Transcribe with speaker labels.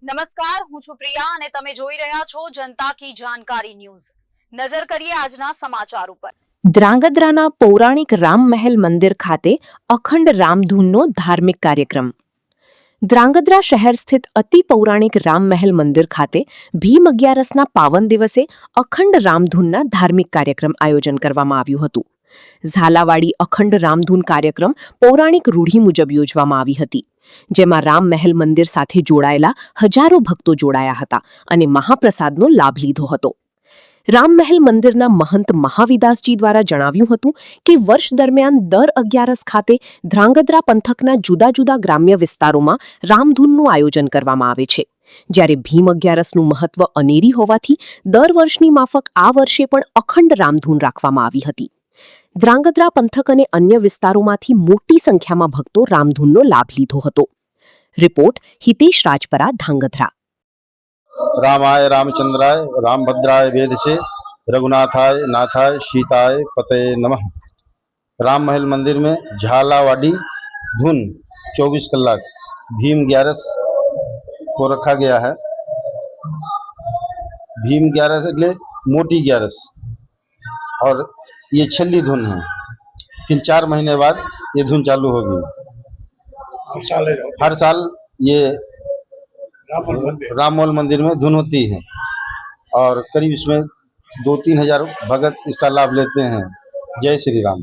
Speaker 1: નમસ્કાર, હું છું પ્રિયા અને તમે જોઈ રહ્યા છો જનતા કી જાણકારી ન્યૂઝ। નજર કરીએ આજના સમાચાર ઉપર।
Speaker 2: ધ્રાંગધ્રાના પૌરાણિક રામ મહેલ મંદિર ખાતે અખંડ રામધૂનનો ધાર્મિક કાર્યક્રમ। ધ્રાંગધ્રા શહેર સ્થિત અતિ પૌરાણિક રામ મહેલ મંદિર ખાતે ભીમ 11ના પાવન દિવસે અખંડ રામધૂનના ધાર્મિક કાર્યક્રમ આયોજન કરવામાં આવ્યું હતું। ઝાલાવાડી અખંડ રામધૂન કાર્યક્રમ પૌરાણિક રૂઢિ મુજબ યોજવામાં આવી હતી, જેમાં રામ મહેલ મંદિર સાથે જોડાયેલા હજારો ભક્તો જોડાયા હતા અને મહાપ્રસાદનો લાભ લીધો હતો। રામ મહેલ મંદિરના મહંત મહાવિદાસજી દ્વારા જણાવ્યું હતું કે વર્ષ દરમિયાન દર 11 ખાતે ધ્રાંગધ્રા પંથકના જુદા જુદા ગ્રામ્ય વિસ્તારોમાં રામધૂનનું આયોજન કરવામાં આવે છે, જ્યારે ભીમ 11નું મહત્વ અનેરી હોવાથી દર વર્ષની માફક આ વર્ષે પણ અખંડ રામધૂન રાખવામાં આવી હતી। ધ્રાંગધ્રા પંથક અને અન્ય વિસ્તારોમાંથી મોટી સંખ્યામાં ભક્તો રામધૂનનો લાભ લીધો હતો। રિપોર્ટ હિતેશ રાજપરા, ધ્રાંગધ્રા।
Speaker 3: रामाय रामचंद्राय रामभद्राय वेद से रघुनाथाय नाथाय सीताय पते नमः। राम महल मंदिर में झालावाड़ी धुन 24 कलाक भीम 11 को रखा गया है। भीम 11 એટલે मोटी 11 और ये छली धुन है। फिर 4 महीने बाद ये धुन चालू होगी। हर साल ये राममोल मंदिर में धुन होती है और करीब इसमें 2-3 हजार भगत इसका लाभ लेते हैं। जय श्री राम।